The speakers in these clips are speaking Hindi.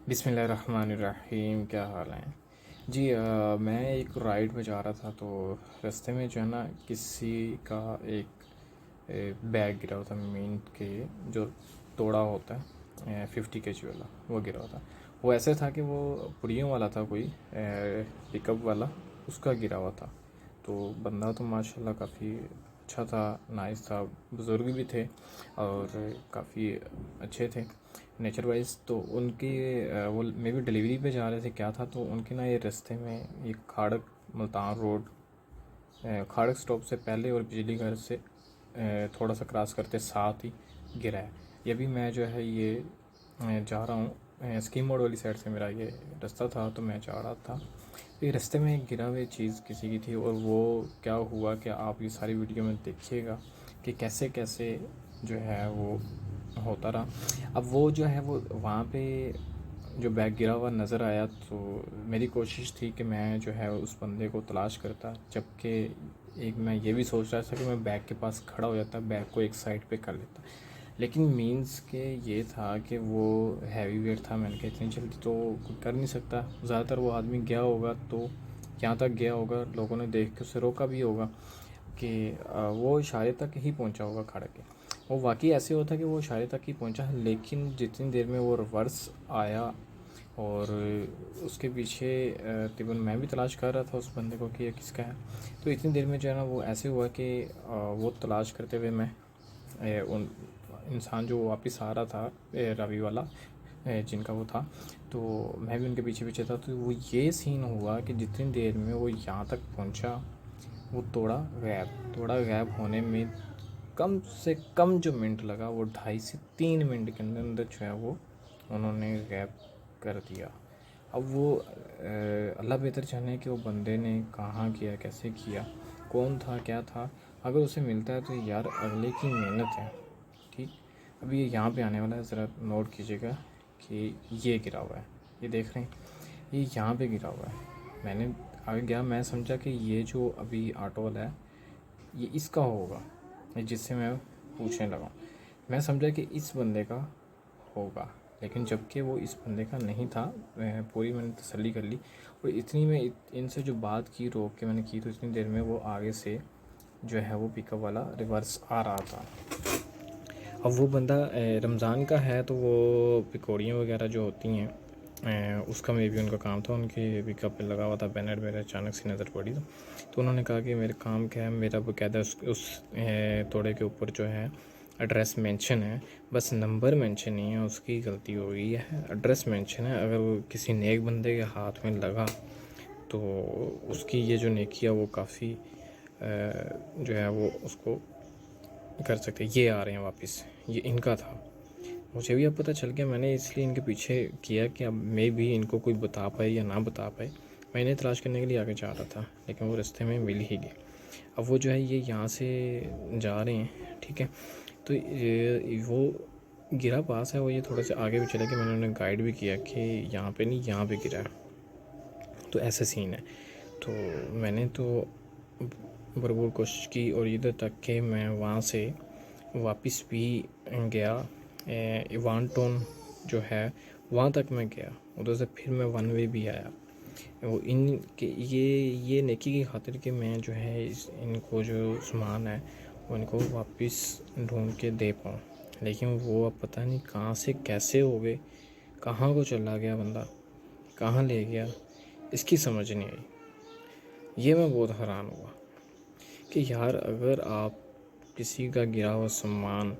बिस्मिल्लाहिर्रहमानिर्रहीम। क्या हाल है जी। मैं एक राइड में जा रहा था तो रास्ते में जो है ना किसी का एक बैग गिरा हुआ था। मीन के जो तोड़ा होता है 50 kg वाला वो गिरा हुआ था। वो ऐसे था कि वो पुड़ियों वाला था, कोई पिकअप वाला उसका गिरा हुआ था। तो बंदा तो माशाल्लाह काफ़ी अच्छा था, नाइस था, बुज़ुर्ग भी थे और काफ़ी अच्छे थे नेचर वाइज। तो उनकी वो मे बी डिलीवरी पे जा रहे थे क्या था, तो उनके ना ये रास्ते में ये खाड़क मुल्तान रोड, खाड़क स्टॉप से पहले और बिजली घर से थोड़ा सा क्रॉस करते साथ ही गिरा है। ये भी मैं जो है ये जा रहा हूँ स्कीम मोड वाली साइड से, मेरा ये रास्ता था तो मैं जा रहा था। तो ये रास्ते में एक गिरा हुई चीज़ किसी की थी और वो क्या हुआ कि आप ये सारी वीडियो में देखिएगा कि कैसे कैसे जो है वो होता रहा। अब वो जो है वो वहाँ पे जो बैग गिरा हुआ नज़र आया तो मेरी कोशिश थी कि मैं जो है उस बंदे को तलाश करता, जबकि एक मैं ये भी सोच रहा था कि मैं बैग के पास खड़ा हो जाता, बैग को एक साइड पे कर लेता। लेकिन मीन्स के ये था कि वो हैवी वेट था। मैंने कहा इतनी जल्दी तो कोई कर नहीं सकता। ज़्यादातर वो आदमी गया होगा तो यहाँ तक गया होगा, लोगों ने देख के उसे रोका भी होगा कि वो इशारे तक ही पहुँचा होगा खड़ा के। वो वाकई ऐसे होता कि वो इशारे तक ही पहुँचा, लेकिन जितनी देर में वो रिवर्स आया और उसके पीछे तकरीबन मैं भी तलाश कर रहा था उस बंदे को कि ये किसका है। तो इतनी देर में जो है ना वो ऐसे हुआ कि वो तलाश करते हुए मैं उन इंसान जो वापस आ रहा था रवि वाला जिनका वो था, तो मैं भी उनके पीछे पीछे था। तो वो ये सीन हुआ कि जितनी देर में वो यहाँ तक पहुँचा वो तोड़ा गैब होने में कम से कम जो मिनट लगा वो 2.5 से 3 मिनट के अंदर अंदर जो है वो उन्होंने गैब कर दिया। अब वो अल्लाह बेहतर जाने कि वो बंदे ने कहाँ किया, कैसे किया, कौन था, क्या था। अगर उसे मिलता है तो यार अगले की मेहनत है, ठीक। अभी ये यहाँ पे आने वाला है, ज़रा नोट कीजिएगा कि ये गिरा हुआ है, ये देख रहे हैं, ये यहाँ पे गिरा हुआ है। मैंने आगे गया, मैं समझा कि ये जो अभी ऑटो वाला है ये इसका होगा, ये जिससे मैं पूछने लगा। मैं समझा कि इस बंदे का होगा, लेकिन जबकि वो इस बंदे का नहीं था। पूरी मैंने तसल्ली कर ली और इतनी में इनसे जो बात की, रोक के मैंने की, तो इतनी देर में वो आगे से जो है वो पिकअप वाला रिवर्स आ रहा था। अब वो बंदा रमज़ान का है तो वो पकौड़ियाँ वगैरह जो होती हैं उसका मे भी उनका काम था। उनके पिकअप पे लगा हुआ था बैनर, मेरे अचानक से नज़र पड़ी तो उन्होंने कहा कि मेरे काम क्या है, मेरा बाकायदा उस तोड़े के ऊपर जो है एड्रेस मेंशन है, बस नंबर मेंशन नहीं है, उसकी गलती हो गई है, एड्रेस मेंशन है। अगर वो किसी नेक बंदे के हाथ में लगा तो उसकी ये जो नेकी है वो काफ़ी जो है वो उसको कर सकते। ये आ रहे हैं वापस, ये इनका था। मुझे भी अब पता चल गया, मैंने इसलिए इनके पीछे किया कि अब मैं भी इनको कोई बता पाए या ना बता पाए। मैं इन्हें तलाश करने के लिए आगे जा रहा था, लेकिन वो रास्ते में मिल ही गए। अब वो जो है ये यहाँ से जा रहे हैं, ठीक है। तो वो गिरा पास है, वो ये थोड़ा सा आगे भी चले गए। मैंने उन्हें गाइड भी किया कि यहाँ पे नहीं, यहाँ पे गिरा है, तो ऐसे सीन है। तो मैंने तो भरपूर कोशिश की और इधर तक कि मैं वहाँ से वापस भी गया। इवान टोन जो है वहाँ तक मैं गया, उधर से फिर मैं वन वे भी आया। वो इन के ये नेकी की खातिर कि मैं जो है इनको जो सामान है वो इनको वापस ढूंढ के दे पाऊँ। लेकिन वो अब पता नहीं कहाँ से कैसे हो गए, कहाँ को चला गया बंदा, कहाँ ले गया, इसकी समझ नहीं आई। ये मैं बहुत हैरान हुआ कि यार अगर आप किसी का गिरा हुआ सामान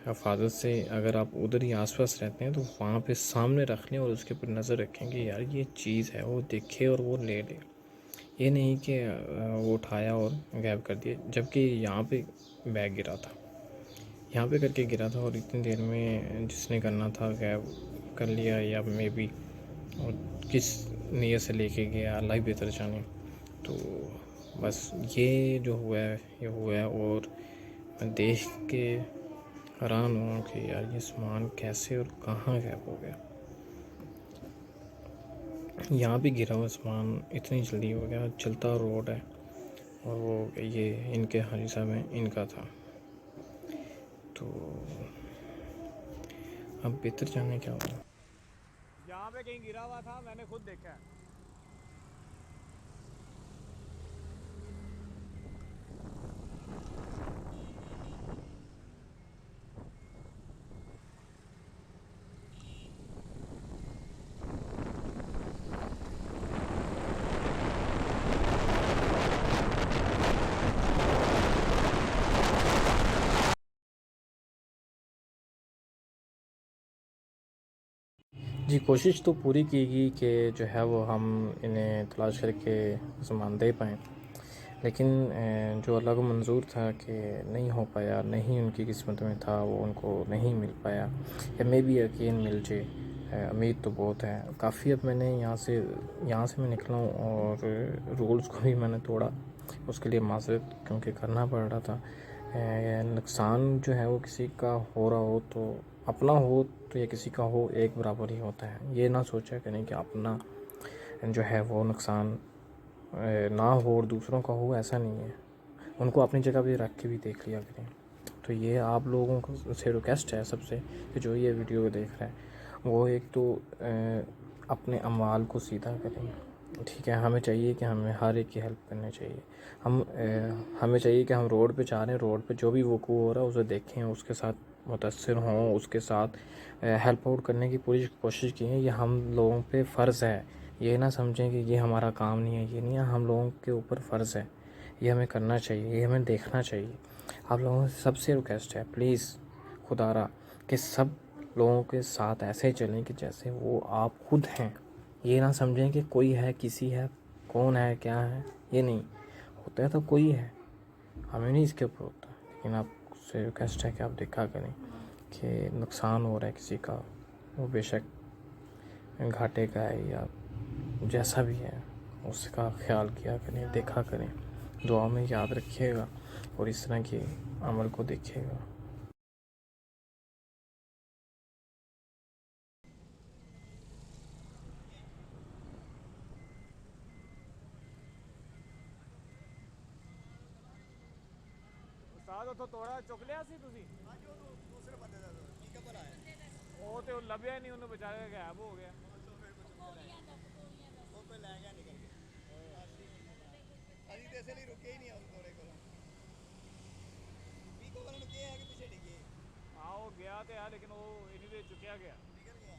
हिफाजत से, अगर आप उधर ही आसपास रहते हैं तो वहाँ पे सामने रख लें और उसके ऊपर नज़र रखें कि यार ये चीज़ है, वो देखे और वो ले ले। ये नहीं कि वो उठाया और गायब कर दिया। जबकि यहाँ पे बैग गिरा था, यहाँ पे करके गिरा था और इतनी देर में जिसने करना था गायब कर लिया, या मे बी और किस नीयत से लेके गया अल्लाह ही बेहतर जाने। तो बस ये जो हुआ है ये हुआ है और मैं देख के हैरान हुआ कि यार ये सामान कैसे और कहाँ गायब हो गया। यहाँ भी गिरा हुआ सामान इतनी जल्दी हो गया, चलता रोड है और वो ये इनके हाजी साहब हैं, इनका था। तो अब बेहतर जाने क्या हुआ। यहाँ पे कहीं गिरा हुआ था, मैंने खुद देखा है। जी, कोशिश तो पूरी की गई कि जो है वो हम इन्हें तलाश करके सामान दे पाएँ, लेकिन जो अल्लाह को मंज़ूर था कि नहीं हो पाया, नहीं उनकी किस्मत में था, वो उनको नहीं मिल पाया, या मे बी यकीन मिल जाए। उम्मीद तो बहुत है काफ़ी। अब मैंने यहाँ से मैं निकला हूँ और रूल्स को भी मैंने तोड़ा, उसके लिए माज़रत क्योंकि करना पड़ रहा था। नुकसान जो है वो किसी का हो रहा हो तो अपना हो तो या किसी का हो, एक बराबर ही होता है। ये ना सोचा करें कि अपना जो है वो नुकसान ना हो और दूसरों का हो, ऐसा नहीं है। उनको अपनी जगह पे रख के भी देख लिया करें। तो ये आप लोगों को से रिक्वेस्ट है सबसे कि जो ये वीडियो देख रहे हैं वो एक तो अपने अमाल को सीधा करें, ठीक है। हमें चाहिए कि हमें हर एक की हेल्प करनी चाहिए। हमें चाहिए कि हम रोड पे जा रहे हैं, रोड पे जो भी वकूअ हो रहा है उसे देखें, उसके साथ मुतासिर हों, उसके साथ हेल्प आउट करने की पूरी कोशिश की है। ये हम लोगों पे फ़र्ज़ है। ये ना समझें कि ये हमारा काम नहीं है, ये नहीं है, हम लोगों के ऊपर फ़र्ज़ है। ये हमें करना चाहिए, ये हमें देखना चाहिए। आप लोगों से सबसे रिक्वेस्ट है प्लीज़ खुदारा कि सब लोगों के साथ ऐसे चलें कि जैसे वो आप खुद हैं। ये ना समझें कि कोई है, किसी है, कौन है, क्या है, ये नहीं होता है तो कोई है, हमें नहीं इसके ऊपर होता। लेकिन आपसे रिक्वेस्ट है कि आप देखा करें कि नुकसान हो रहा है किसी का, वो बेशक घाटे का है या जैसा भी है, उसका ख्याल किया करें, देखा करें, दुआ में याद रखिएगा और इस तरह के अमल को देखिएगा। तो थोड़ा चुक लिया सी ਤੁਸੀਂ दूसरे बंदे ਦਾ ਕੀ ਖਬਰ ਆਇਆ ਉਹ ਤੇ ਲੱਭਿਆ ਨਹੀਂ, ਉਹਨੂੰ ਬਚਾ ਕੇ ਗਾਇਬ ਹੋ ਗਿਆ। ਉਹ ਕੋਈ ਲੈ ਗਿਆ ਨਿਕਲ ਕੇ ਅਸੀਂ ਤੇ ਇਸੇ ਲਈ ਰੁਕੇ ਹੀ ਨਹੀਂ ਉਸ ਕੋਲੇ ਕੋਲ ਵੀ ਕੋਲ ਨੂੰ ਕਿਹਾ ਕਿ ਪਿੱਛੇ ਡਿੱਗੇ ਆ ਉਹ ਗਿਆ ਤੇ ਆ ਲੇਕਿਨ ਉਹ ਇਨੀ ਦੇ ਚੁੱਕਿਆ ਗਿਆ ਨਿਕਲ ਗਿਆ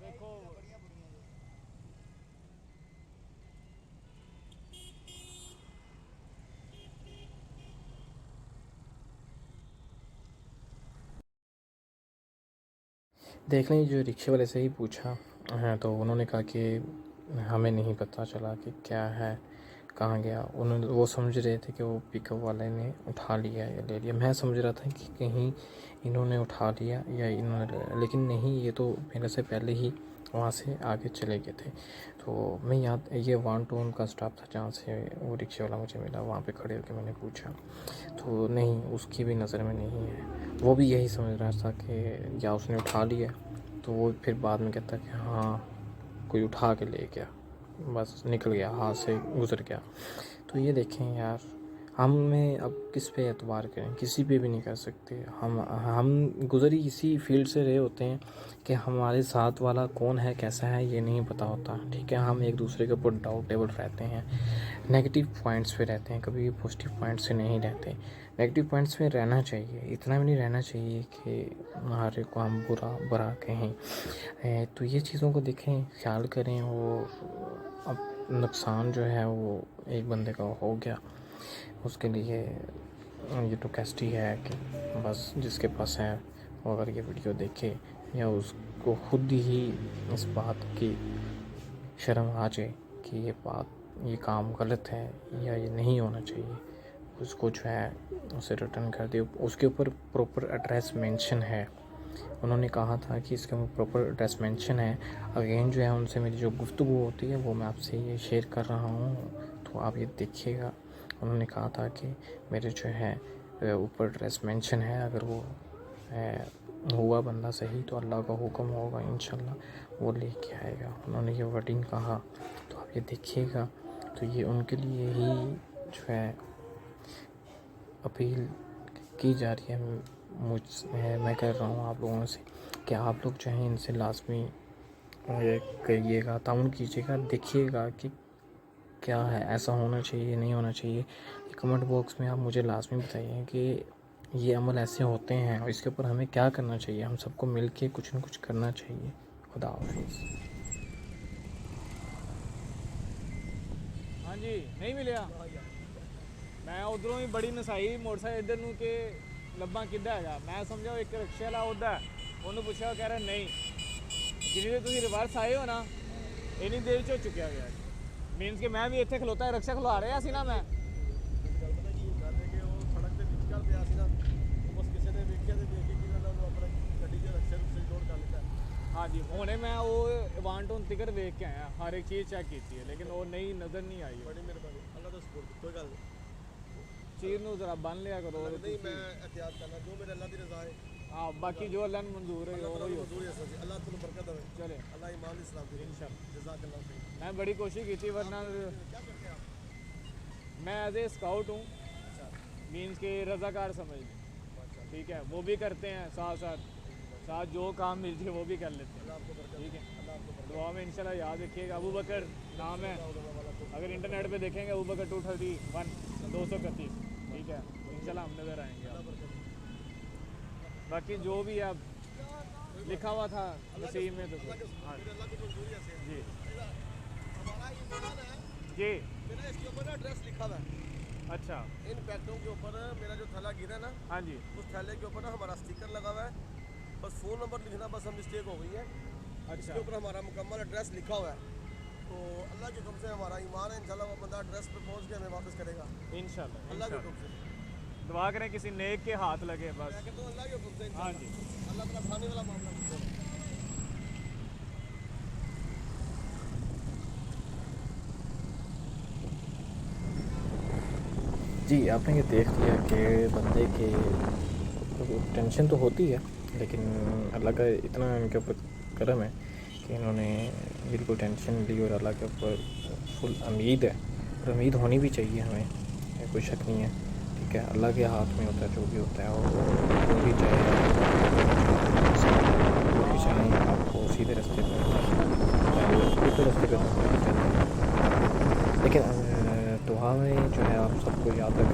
ਦੇਖੋ ਬੜੀਆਂ देख लें। जो रिक्शे वाले से ही पूछा है तो उन्होंने कहा कि हमें नहीं पता चला कि क्या है, कहाँ गया। उन्होंने वो समझ रहे थे कि वो पिकअप वाले ने उठा लिया या ले लिया। मैं समझ रहा था कि कहीं इन्होंने उठा लिया या इन्होंने, लेकिन नहीं, ये तो मेरे से पहले ही वहाँ से आगे चले गए थे। तो मैं याद ये 1 टोन का स्टॉप था जहाँ से वो रिक्शे वाला मुझे मिला, वहाँ पे खड़े होकर मैंने पूछा तो नहीं, उसकी भी नज़र में नहीं है। वो भी यही समझ रहा था कि या उसने उठा लिया, तो वो फिर बाद में कहता कि हाँ कोई उठा के ले गया, बस निकल गया, हाथ से गुज़र गया। तो ये देखें यार, हमें अब किस पे एतबार करें, किसी पे भी नहीं कर सकते। हम गुज़र ही इसी फील्ड से रहे होते हैं कि हमारे साथ वाला कौन है, कैसा है, ये नहीं पता होता, ठीक है। हम एक दूसरे के ऊपर डाउटेबल रहते हैं, नेगेटिव पॉइंट्स पे रहते हैं, कभी पॉजिटिव पॉइंट्स से नहीं रहते। नेगेटिव पॉइंट्स पे रहना चाहिए, इतना भी नहीं रहना चाहिए कि हर एक को हम बुरा कहें। तो ये चीज़ों को देखें, ख्याल करें। वो अब नुकसान जो है वो एक बंदे का हो गया, उसके लिए ये रिक्वेस्ट ही है कि बस जिसके पास है वो अगर ये वीडियो देखे या उसको खुद ही इस बात की शर्म आ जाए कि ये काम गलत है या ये नहीं होना चाहिए, उसको जो है उसे रिटर्न कर दे। उसके ऊपर प्रॉपर एड्रेस मेंशन है, उन्होंने कहा था कि इसके ऊपर प्रॉपर एड्रेस मेंशन है। अगेन जो है उनसे मेरी जो गुफ्तगू होती है वो मैं आपसे ये शेयर कर रहा हूँ, तो आप ये देखिएगा। उन्होंने कहा था कि मेरे जो है ऊपर एड्रेस मेंशन है, अगर वो हुआ बंदा सही तो अल्लाह का हुक्म होगा, इंशाल्लाह वो लेके आएगा। उन्होंने ये वर्डिंग कहा, तो आप ये देखिएगा। तो ये उनके लिए ही जो है अपील की जा रही है, मैं कर रहा हूँ आप लोगों से कि आप लोग जो हैं इनसे लाजमी करिएगा, ताउन कीजिएगा, देखिएगा कि क्या है, ऐसा होना चाहिए नहीं होना चाहिए। कमेंट बॉक्स में आप मुझे लाजमी बताइए कि ये अमल ऐसे होते हैं और इसके ऊपर हमें क्या करना चाहिए। हम सबको मिल के कुछ ना कुछ करना चाहिए। खुदा हाफिज़। हाँ जी, नहीं मिलिया। मैं उधरों ही बड़ी नसाई मोटरसाइकिल इधर नूं के लब्बा किद्दा हैगा। मैं समझा एक रिक्शे वाला उदा ਉਹਨੂੰ ਪੁੱਛਿਆ, कह रहा नहीं, जिन्नी देर ਤੁਸੀਂ ਰਿਵਰਸ ਆਏ ਹੋ ਨਾ ਇੰਨੀ ਦੇਰ 'ਚ ਹੋ ਚੁੱਕਿਆ ਗਿਆ। ਮੀਨਸ ਕਿ ਮੈਂ ਵੀ ਇੱਥੇ ਖਲੋਤਾ ਰਿਕਸ਼ਾ ਖਲਵਾ ਰਿਹਾ ਸੀ ਨਾ ਮੈਂ। ਗੱਲ ਪਤਾ ਕੀ ਗੱਲ ਹੈ ਕਿ ਉਹ ਸੜਕ ਦੇ ਵਿਚਕਾਰ ਪਿਆ ਸੀ ਨਾ, ਬਸ ਕਿਸੇ ਨੇ ਵੇਖਿਆ ਤੇ ਵੇਖ ਕੇ ਕੀ ਕਹਿੰਦਾ ਉਹਨੂੰ ਆਪਣੇ ਗੱਡੀ 'ਚ ਰਕਸ਼ੇ ਨੂੰ ਲੋਡ ਕਰ ਲਿੱਤਾ। हाँ जी, हुणे मैं वो वान टोन तिकर वेख के आया, हर एक चीज़ चेक की है, लेकिन वो नहीं नज़र नहीं आई। ਬੜੀ ਮਿਹਰਬਾਨੀ, ਅੱਲਾ ਦਾ ਸਪੋਰਟ, ਕੋਈ ਗੱਲ ਨਹੀਂ। चीज़ नूं ज़रा बन लिया करो। नहीं मैं एहतियात करना, जो मेरे अल्लाह की रज़ा है, हाँ, बाकी जो अल्लाह ने मंजूर है अल्लाह वो ताला ही की हो। मंजूर है सब। अल्लाह तुम बरकत दे, चले, अल्लाह ईमान इस्लाम दे इंशाअल्लाह। जज़ाकल्लाह खैर। मैं बड़ी कोशिश की थी, वरना क्या करते हैं आप? मैं एज ए स्काउट हूँ, अच्छा मीन्स के रज़ाकार समझ लें, अच्छा, ठीक है, वो भी करते हैं साथ साथ साथ जो काम मिल जाए वो भी कर लेते हैं, अल्लाह आपको बरकत दे, ठीक है। अल्लाह आपको बरकत दुआ में इंशाल्लाह याद रखिएगा। अबू बकर नाम है, अगर इंटरनेट पे देखेंगे अबू बकर 231 231, ठीक है, इंशाल्लाह हम नज़र आएंगे। बाकी जो भी है अब लिखा हुआ था नसीब में, तो हाँ मेरे अल्लाह की मंजूरी ऐसे है। जी हमारा ईमान है, जी। मेरा इसके ऊपर ना एड्रेस लिखा हुआ है। अच्छा, इन पैकेटों के ऊपर मेरा जो थैला गिरा है ना, हाँ जी, उस थैले के ऊपर ना हमारा स्टिकर लगा हुआ है। बस फ़ोन नंबर लिखना बस हम मिस्टेक हो गई है। अच्छा, इसके ऊपर हमारा मुकम्मल एड्रेस लिखा हुआ है। तो अल्लाह के हुक्म से हमारा ईमान है, इंशाल्लाह वो बंदा एड्रेस पे पहुंच के हमें वापस करेगा, इंशाल्लाह अल्लाह के इंशाल्लाह। हुक्म से। दुआ करें किसी नेक के हाथ लगे मैं बस। कहता हूँ अल्लाह के हुक्म से हाँ इंशाल्लाह। जी, अल्लाह ताला आसानी वाला मामला करता है। जी, आपने ये देख लिया कि बंदे के टेंशन तो होती है, लेकिन अल्लाह का इतना इनके ऊपर करम है कि इन्होंने बिल्कुल टेंशन ली और अल्लाह के ऊपर फुल उम्मीद है। और उम्मीद होनी भी चाहिए हमें, कोई शक नहीं है, ठीक है। अल्लाह के हाथ में होता है जो भी होता है, और जो भी चाहे जो भी चाहे आपको सीधे रास्ते पर उल्टे रास्ते पर, लेकिन दुआ में जो है आप सबको याद रखना